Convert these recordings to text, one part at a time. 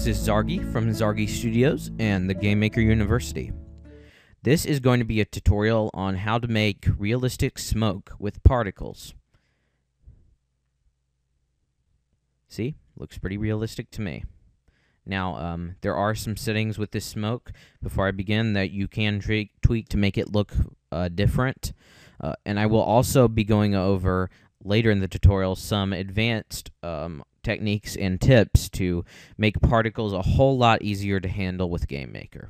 is Zargi from Zargi Studios and the Game Maker University. This is going to be a tutorial on how to make realistic smoke with particles. See? Looks pretty realistic to me. Now, there are some settings with this smoke before I begin that you can tweak to make it look different. And I will also be going over, later in the tutorial, some advanced techniques and tips to make particles a whole lot easier to handle with GameMaker.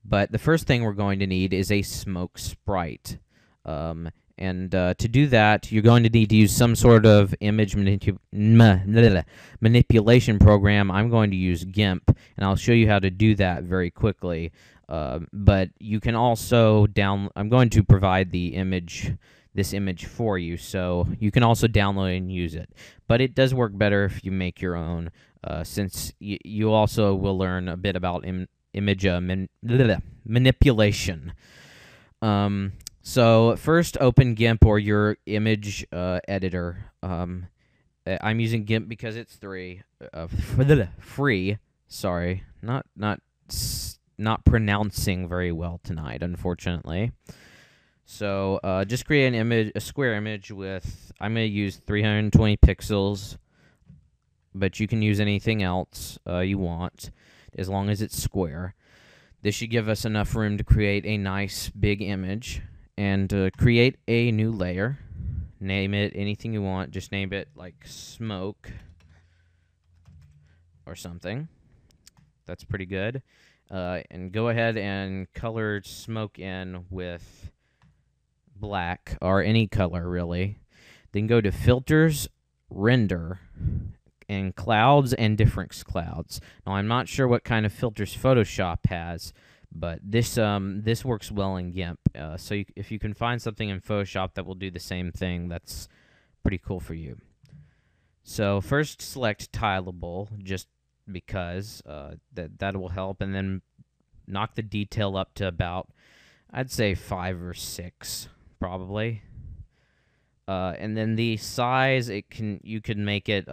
But the first thing we're going to need is a smoke sprite. To do that, you're going to need to use some sort of image manipulation program. I'm going to use GIMP, and I'll show you how to do that very quickly. But you can also I'm going to provide this image for you, so you can also download and use it. But it does work better if you make your own, since you also will learn a bit about image manipulation. So first, open GIMP or your image editor. I'm using GIMP because it's free. Sorry, not pronouncing very well tonight, unfortunately. So just create a square image with. I'm going to use 320 pixels, but you can use anything else you want, as long as it's square. This should give us enough room to create a nice big image. And create a new layer. Name it anything you want. Just name it like smoke or something. That's pretty good. And go ahead and color smoke in with black, or any color really. Then go to filters, render, and clouds and difference clouds. Now I'm not sure what kind of filters Photoshop has, but this works well in GIMP. So if you can find something in Photoshop that will do the same thing, that's pretty cool for you. So first select tileable, just because that will help, and then knock the detail up to about, I'd say 5 or 6 probably. And then the size, you can make it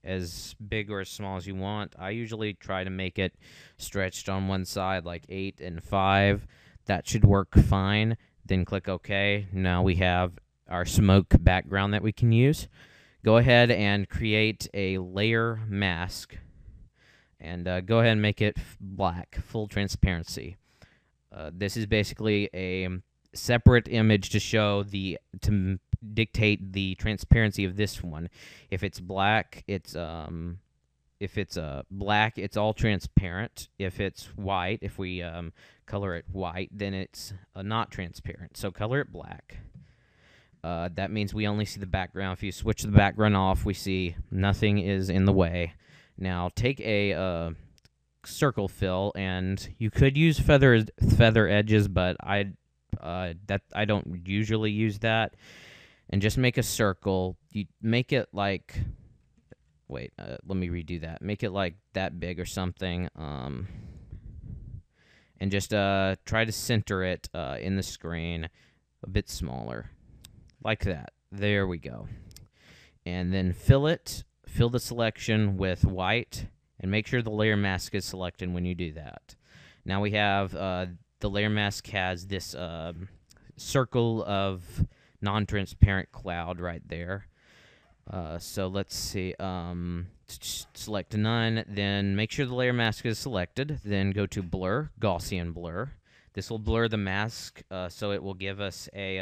as big or as small as you want. I usually try to make it stretched on one side, like 8 and 5. That should work fine. Then click OK. Now we have our smoke background that we can use. Go ahead and create a layer mask, and go ahead and make it black, full transparency. This is basically a separate image to dictate the transparency of this one. If it's black, it's black, it's all transparent. If it's white, if we color it white, then it's not transparent. So color it black. That means we only see the background. If you switch the background off, we see nothing is in the way. Now take a circle fill, and you could use feather edges, but I don't usually use that. And just make a circle. You make it like, wait, let me redo that. Make it like that big or something. And just try to center it in the screen a bit smaller, like that. There we go. And then fill the selection with white, and make sure the layer mask is selected when you do that. Now we have the layer mask has this circle of non-transparent cloud right there. So let's see. Select none. Then make sure the layer mask is selected. Then go to blur, Gaussian blur. This will blur the mask, so it will give us a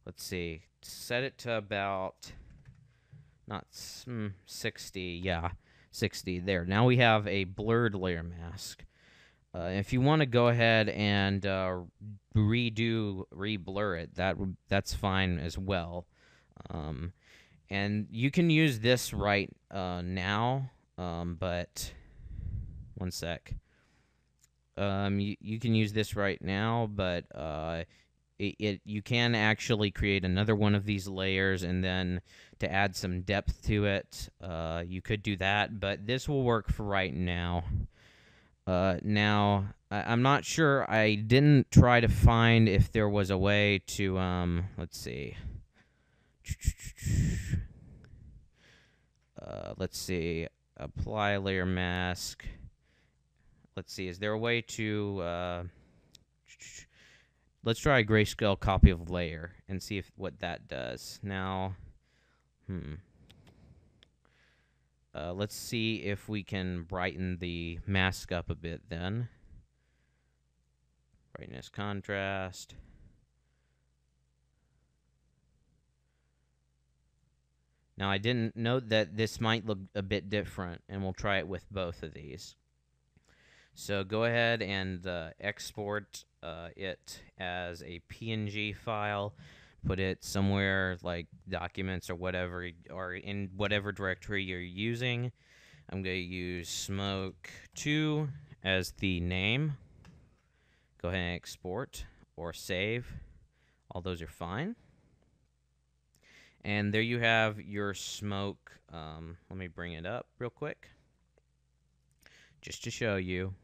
let's see. Set it to about 60. Yeah, 60. There. Now we have a blurred layer mask. If you want to go ahead and re-blur it, that's fine as well. And you can use this right now, but one sec. You can use this right now, but you can actually create another one of these layers, and then to add some depth to it, you could do that, but this will work for right now. Now, I'm not sure. I didn't try to find if there was a way to, let's see. Let's see. apply layer mask. Let's see, is there a way to let's try a grayscale copy of layer and see what that does. Now, let's see if we can brighten the mask up a bit then. Brightness, contrast. Now, I didn't note that this might look a bit different, and we'll try it with both of these. So go ahead and export it as a PNG file. Put it somewhere like documents or whatever, or in whatever directory you're using. I'm going to use smoke2 as the name. Go ahead and export or save. All those are fine. And there you have your smoke. Let me bring it up real quick just to show you.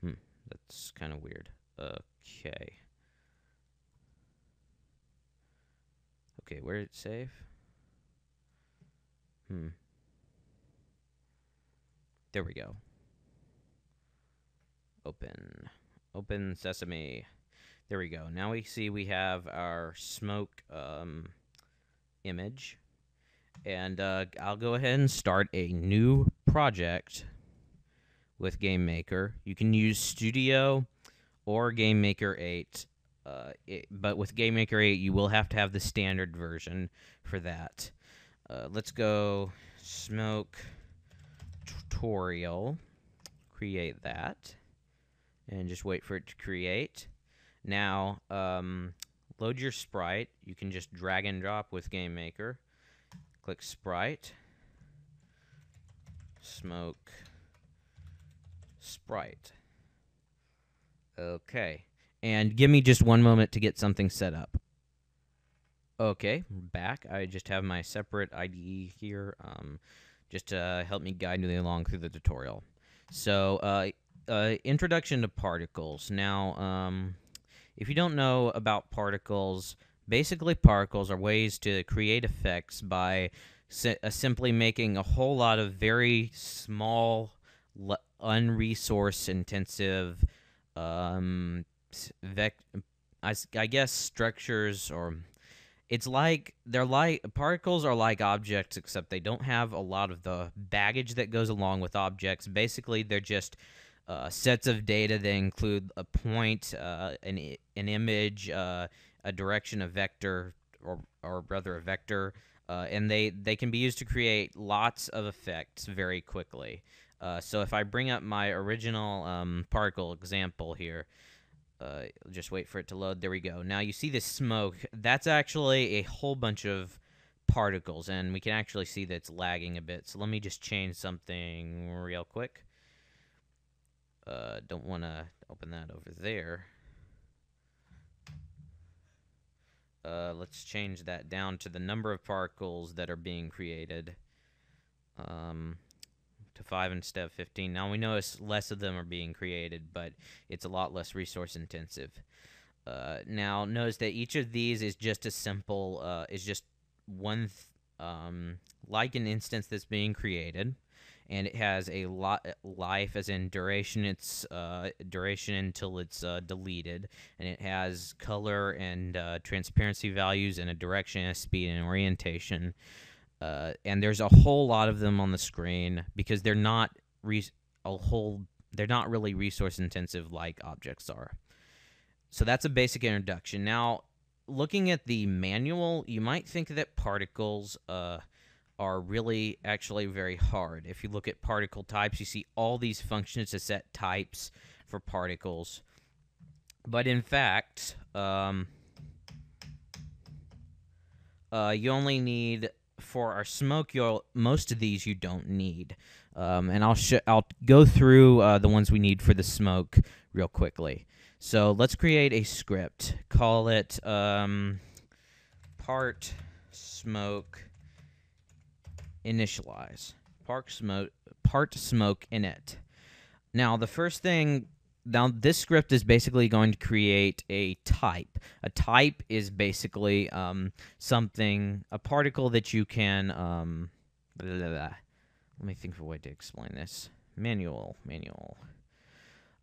That's kind of weird. Okay. Okay, where did it save? There we go. Open Sesame. There we go. Now we see we have our smoke image. And I'll go ahead and start a new project with GameMaker. You can use Studio or GameMaker 8. But with GameMaker 8, you will have to have the standard version for that. Let's go smoke tutorial. Create that. And just wait for it to create. Now, load your sprite. You can just drag and drop with GameMaker. Click sprite. Smoke sprite. Okay. And give me just one moment to get something set up. Okay, back. I just have my separate IDE here just to help me guide me along through the tutorial. So, introduction to particles. Now, if you don't know about particles, basically particles are ways to create effects by simply making a whole lot of very small, unresource intensive, I guess structures, or particles are like objects, except they don't have a lot of the baggage that goes along with objects. Basically, they're just sets of data that include a point, an image, a direction, a vector, or rather a vector, and they can be used to create lots of effects very quickly. So if I bring up my original particle example here, just wait for it to load. There we go. Now you see this smoke. That's actually a whole bunch of particles, and we can actually see that it's lagging a bit. So let me just change something real quick. Don't want to open that over there. Let's change that down to the number of particles that are being created. To 5 instead of 15. Now we notice less of them are being created, but it's a lot less resource intensive. Now notice that each of these is just a simple, is just one, like an instance that's being created, and it has a life, as in duration. It's duration until it's deleted, and it has color and transparency values, and a direction, a speed, and orientation. And there's a whole lot of them on the screen because they're not really resource intensive like objects are. So that's a basic introduction. Now, looking at the manual, you might think that particles are really actually very hard. If you look at particle types, you see all these functions to set types for particles. But in fact, you only need, for our smoke, most of these you don't need. And I'll go through the ones we need for the smoke real quickly. So let's create a script. Call it part smoke initialize. Part smoke init. Now the first thing now this script is basically going to create a type. A type is basically something, a particle that you can. Blah, blah, blah. Let me think of a way to explain this. Manual.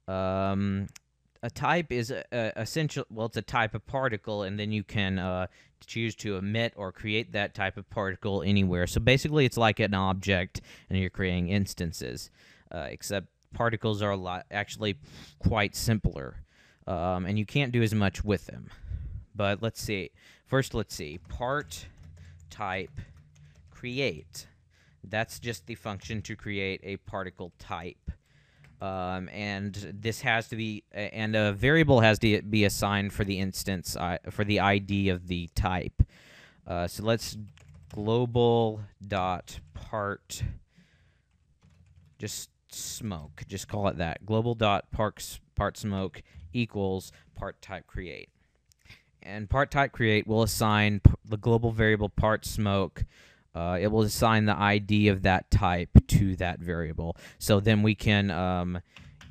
A type is essential. Well, it's a type of particle, and then you can choose to emit or create that type of particle anywhere. So basically, it's like an object, and you're creating instances. Except particles are actually quite simpler, and you can't do as much with them. But let's see. First, let's see. Part type create. That's just the function to create a particle type. And this has to be, and a variable has to be assigned for the instance, for the ID of the type. So let's global dot part, just smoke, just call it that. Global dot part smoke equals part type create. And part type create will assign the global variable part smoke. It will assign the ID of that type to that variable. So then we can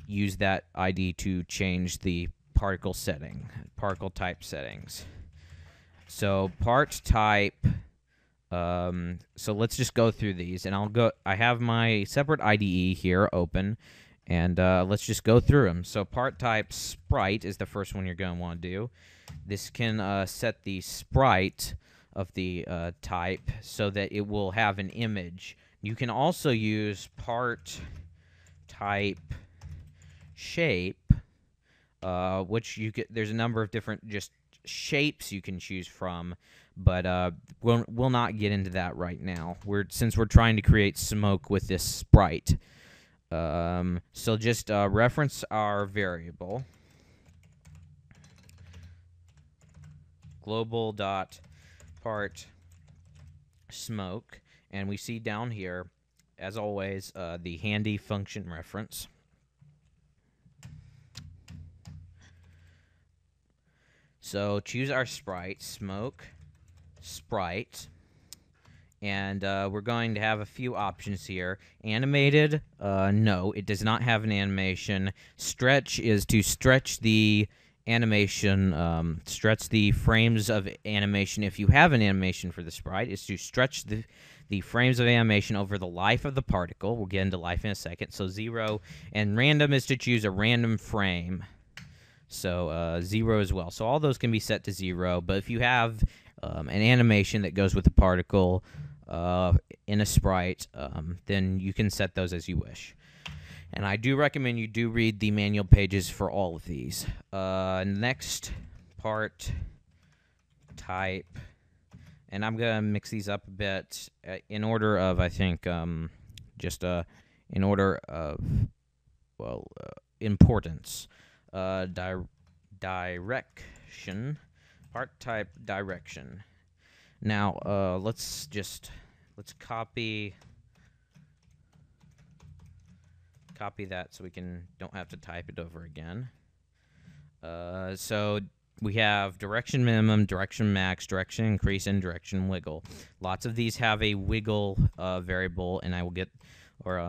use that ID to change the particle type settings. So part type. So let's just go through these, and I have my separate IDE here open, and let's just go through them. So part type sprite is the first one you're going to want to do. This can set the sprite of the type so that it will have an image. You can also use part type shape, which there's a number of different just shapes you can choose from, but we'll not get into that right now. Since we're trying to create smoke with this sprite. So just reference our variable global dot part smoke, and we see down here, as always, the handy function reference. So choose our sprite, smoke sprite, and we're going to have a few options here. Animated, no, it does not have an animation. Stretch is to stretch the animation, stretch the frames of animation. If you have an animation for the sprite, is to stretch the frames of animation over the life of the particle. We'll get into life in a second. So 0, and random is to choose a random frame. So 0 as well. So all those can be set to 0, but if you have an animation that goes with the particle in a sprite, then you can set those as you wish. And I do recommend you do read the manual pages for all of these. Next, part type. And I'm going to mix these up a bit in order of, I think, in order of, well, importance. Direction. Part type direction. Now, let's copy that so we don't have to type it over again. So we have direction minimum, direction max, direction increase, and direction wiggle. Lots of these have a wiggle variable, and I will get, or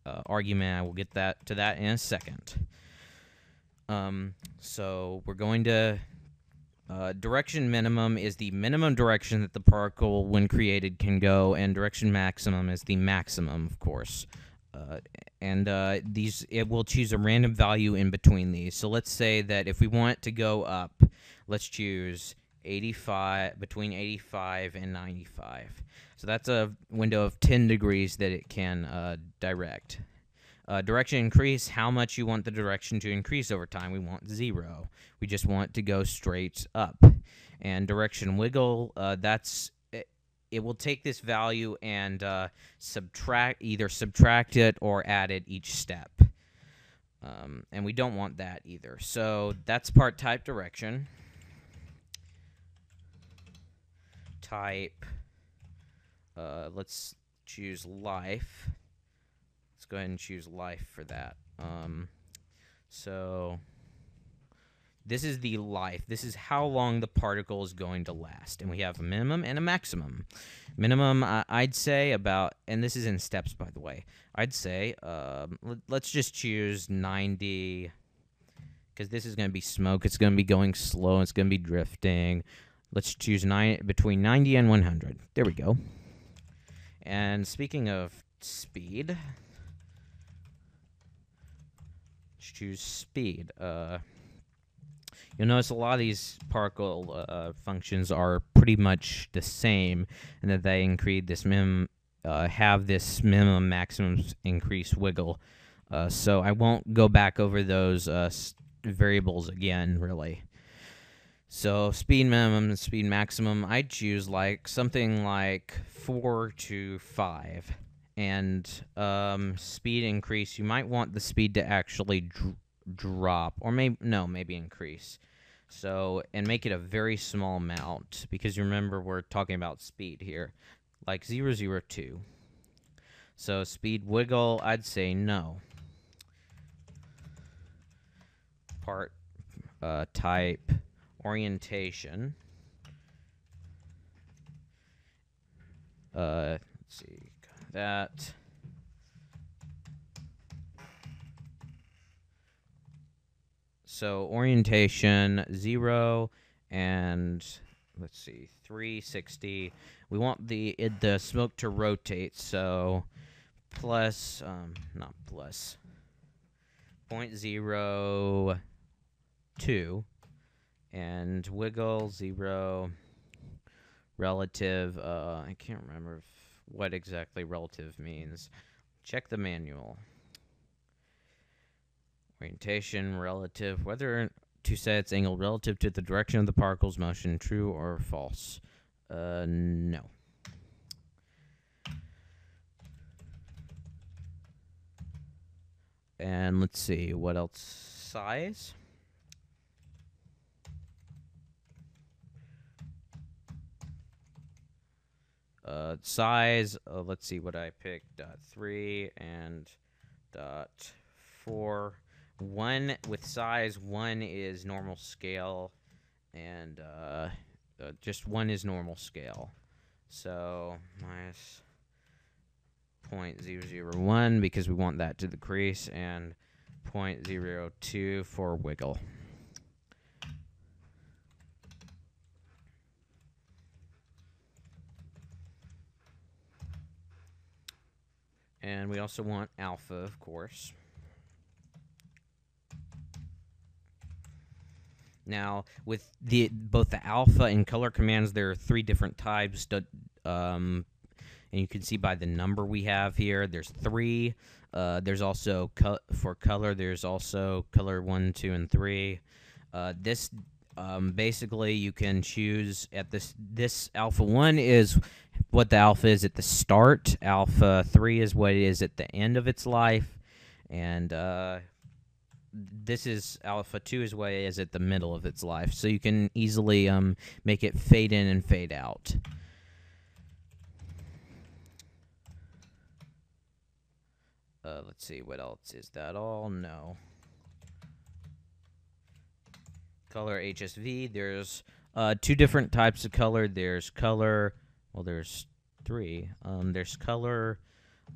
argument. I will get to that in a second. So we're going to direction minimum is the minimum direction that the particle, when created, can go, and direction maximum is the maximum, of course. It will choose a random value in between these. So let's say that if we want it to go up, let's choose 85, between 85 and 95. So that's a window of 10 degrees that it can direct. Direction increase, how much you want the direction to increase over time. We want 0. We just want it to go straight up. And direction wiggle, it will take this value and either subtract it or add it each step. And we don't want that either. So that's part type direction. Type, let's choose life. Let's go ahead and choose life for that. So This is the life. This is how long the particle is going to last. And we have a minimum and a maximum. Minimum, I'd say about, and this is in steps, by the way. I'd say, let's just choose 90, because this is going to be smoke. It's going to be going slow. It's going to be drifting. Let's choose between 90 and 100. There we go. And speaking of speed, let's choose speed. You'll notice a lot of these particle functions are pretty much the same, and that they increase this have this minimum maximum increase wiggle. So I won't go back over those variables again, really. So speed minimum and speed maximum, I'd choose like something like 4 to 5. And speed increase, you might want the speed to actually drop, or maybe increase. So, and make it a very small amount, because you remember we're talking about speed here, like 002. So speed wiggle, I'd say no. Part type orientation. Let's see, got that. So orientation 0 and let's see 360. We want the smoke to rotate. So plus not plus 0.02 and wiggle 0 relative. I can't remember what exactly relative means. Check the manual. Orientation relative, whether to set its angle relative to the direction of the particle's motion, true or false. No. And let's see, what else? Size. Size, let's see what I picked. .3 and .4. 1 with size, 1 is normal scale, and just 1 is normal scale. So minus 0.001 because we want that to decrease, and 0.02 for wiggle. And we also want alpha, of course. Now, with both the alpha and color commands, there are 3 different types. And you can see by the number we have here, there's 3. There's also for color. There's also color 1, 2, and 3. This basically you can choose at this alpha 1 is what the alpha is at the start. Alpha 3 is what it is at the end of its life, and this is alpha 2 is what it is at the middle of its life. So you can easily make it fade in and fade out. Let's see, what else? Is that all? No. Color HSV, there's 2 different types of color. There's color, well, there's 3. There's color,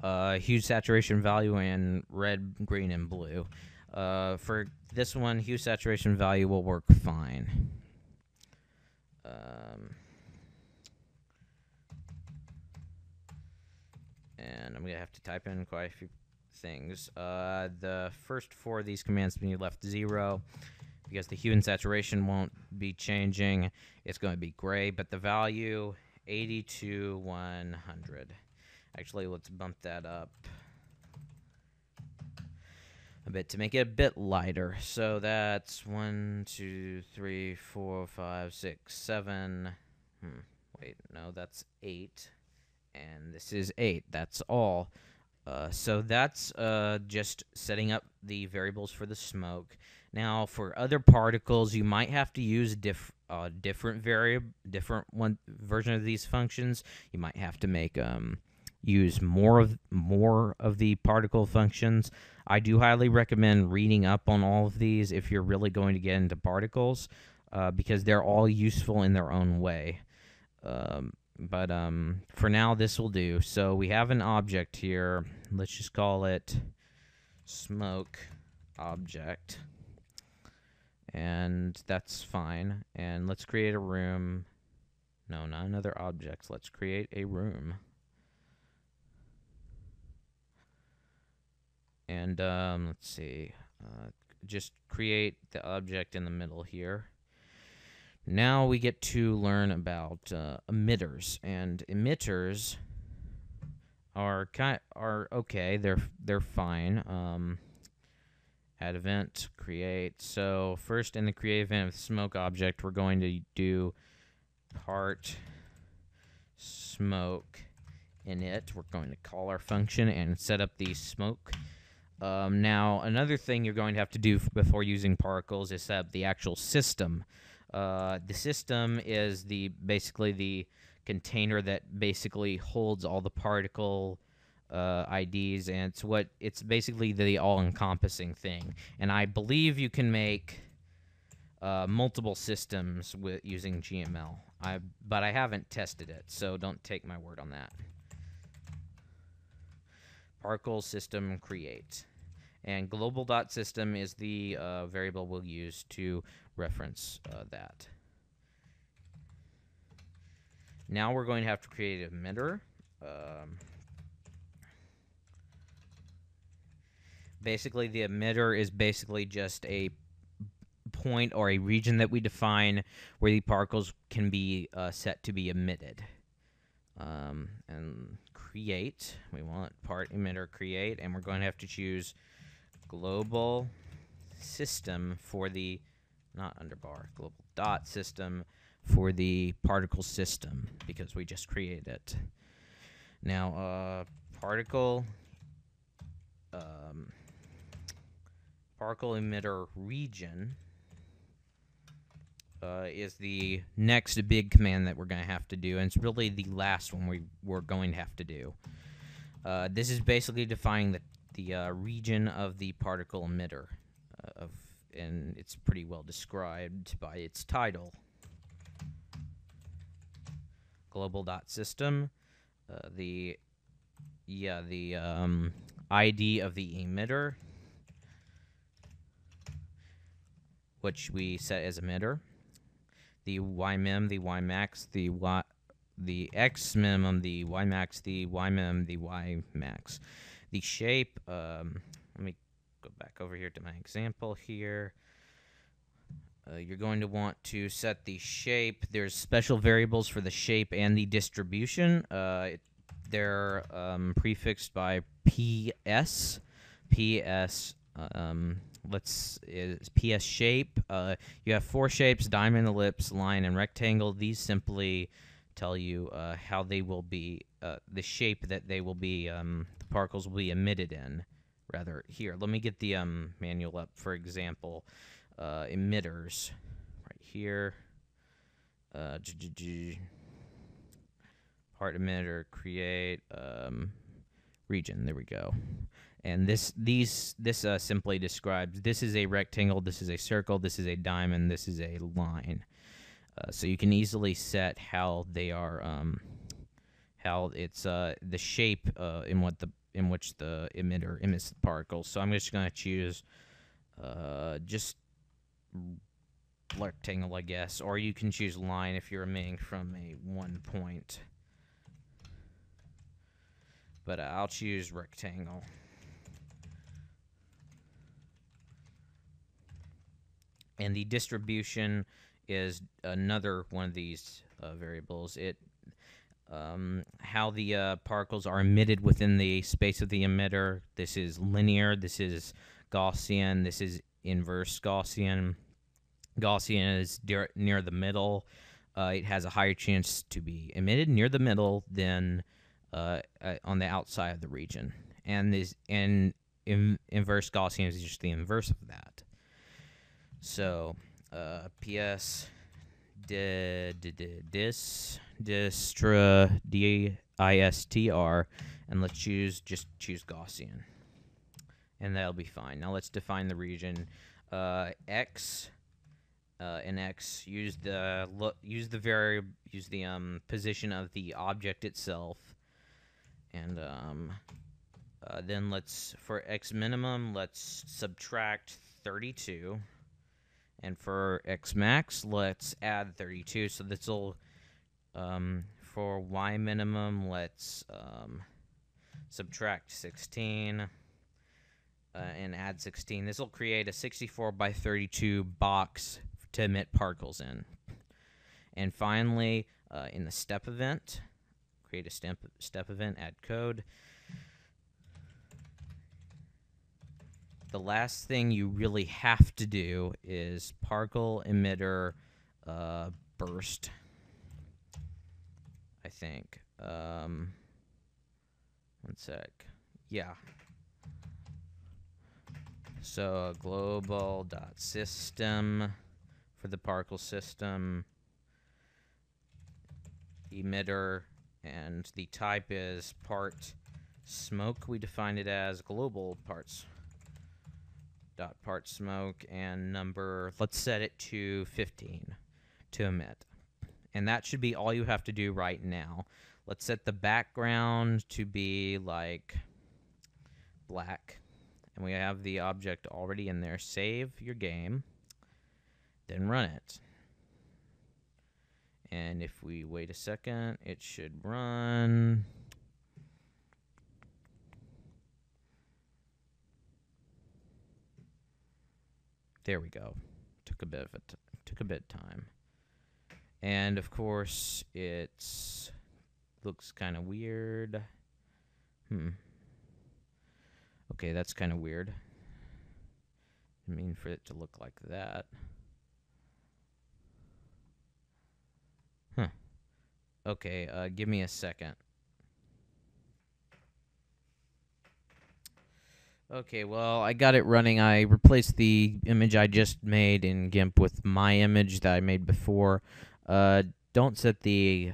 hue saturation value, and red, green, and blue. For this one, hue saturation value will work fine. And I'm going to have to type in quite a few things. The first 4 of these commands can be left 0 because the hue and saturation won't be changing. It's going to be gray, but the value 80 to 100. Actually, let's bump that up a bit to make it a bit lighter. So that's 1, 2, 3, 4, 5, 6, 7. Wait, no, that's 8. And this is 8. That's all. So that's just setting up the variables for the smoke. Now, for other particles, you might have to use different version of these functions. You might have to make use more of the particle functions. I do highly recommend reading up on all of these if you're really going to get into particles, because they're all useful in their own way. But for now, this will do. So we have an object here. Let's just call it smoke object. And that's fine. And let's create a room. No, not another object. Let's create a room. And let's see. Just create the object in the middle here. Now we get to learn about emitters, and emitters are okay. They're fine. Add event, create. So first, in the create event of the smoke object, we're going to do part smoke init. We're going to call our function and set up the smoke. Now, another thing you're going to have to do before using particles is set up the actual system. The system is basically the container that basically holds all the particle IDs, and it's basically the all-encompassing thing. And I believe you can make multiple systems using GML. But I haven't tested it, so don't take my word on that. Particle system create. And global.system is the variable we'll use to reference that. Now we're going to have to create an emitter. Basically, the emitter is basically just a point or a region that we define where the particles can be set to be emitted. And create, we want part emitter create, and we're going to have to choose global system for the, not underbar, global dot system for the particle system, because we just created it. Now, particle emitter region is the next big command that we're going to have to do, and it's really the last one we're going to have to do. This is basically defining the region of the particle emitter, and it's pretty well described by its title. Global.system, the ID of the emitter, which we set as emitter, the ymin, the ymax, the x minimum, the ymax, the ymin, the ymax. The shape, let me go back over here to my example here. You're going to want to set the shape. There's special variables for the shape and the distribution. They're prefixed by PS. PS, is PS shape. You have 4 shapes: diamond, ellipse, line, and rectangle. These simply tell you how they will be, the shape that they will be, the particles will be emitted in. Rather, here, let me get the manual up. For example, emitters, right here. Part emitter, create, region. There we go. And this simply describes, this is a rectangle, this is a circle, this is a diamond, this is a line. So you can easily set how they are, how it's the shape in which the emitter emits the particles. So I'm just going to choose just rectangle, I guess, or you can choose line if you're emitting from a 1 point. But I'll choose rectangle. And the distribution is another one of these variables. How the particles are emitted within the space of the emitter. This is linear, this is Gaussian, this is inverse Gaussian. Gaussian is near the middle. It has a higher chance to be emitted near the middle than on the outside of the region. And inverse Gaussian is just the inverse of that. So PS Distr, D-I-S-T-R, and let's choose Gaussian, and that'll be fine. Now let's define the region. X, in X, use the position of the object itself, and then for X minimum, let's subtract 32. And for X max, let's add 32. So this will, for Y minimum, let's subtract 16 and add 16. This will create a 64 by 32 box to emit particles in. And finally, in the step event, create a step event, add code. The last thing you really have to do is particle emitter burst, I think. One sec. Yeah. So global.system for the particle system, emitter, and the type is part smoke. We define it as global parts. Part smoke, and number, let's set it to 15 to emit. And that should be all you have to do right now. Let's set the background to be like black, and we have the object already in there. Save your game, then run it. And if we wait a second, it should run. There we go. Took a bit of time, and of course it's looks kind of weird. Okay, that's kind of weird. I mean, for it to look like that. Okay, give me a second. Okay, well, I got it running. I replaced the image I just made in GIMP with my image that I made before. Don't set the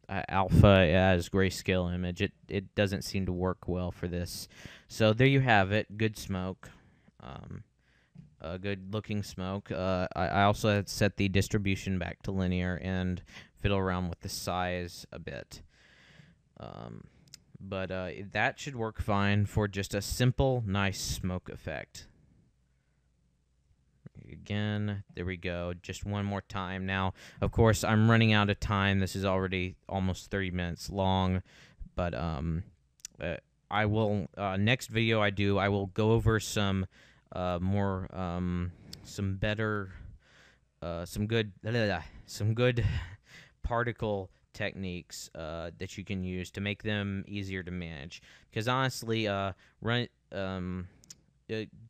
alpha as grayscale image. It doesn't seem to work well for this. So there you have it. Good smoke. Good looking smoke. I also had set the distribution back to linear and fiddle around with the size a bit. But that should work fine for just a simple, nice smoke effect. Again, there we go. Just one more time. Now, of course, I'm running out of time. This is already almost 30 minutes long. But I will, next video I will go over some more, some good particle techniques that you can use to make them easier to manage. Because honestly,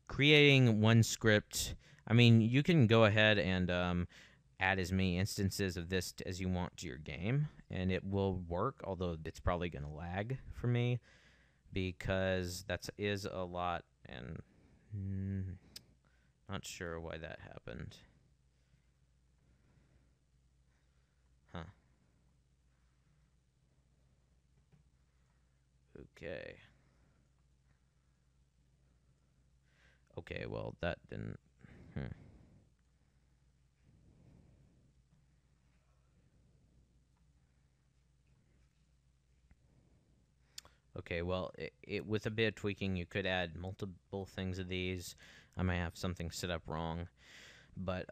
creating one script, I mean, you can go ahead and add as many instances of this as you want to your game, and it will work, although it's probably going to lag for me, because that is a lot, and not sure why that happened. Okay. Okay, well, that didn't... Okay, well, with a bit of tweaking, you could add multiple things of these. I might have something set up wrong. But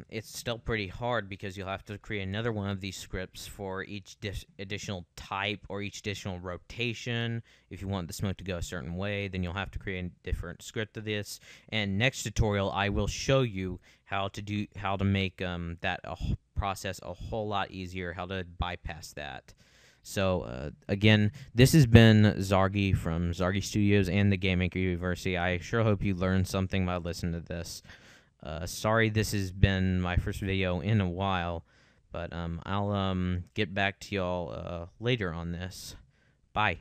it's still pretty hard because you'll have to create another one of these scripts for each additional type or each additional rotation. If you want the smoke to go a certain way, then you'll have to create a different script of this. And next tutorial, I will show you how to make that process a whole lot easier, how to bypass that. So, again, this has been Zargi from Zargi Studios and the Game Maker University. I sure hope you learned something by listening to this. Sorry this has been my first video in a while, but I'll get back to y'all later on this. Bye.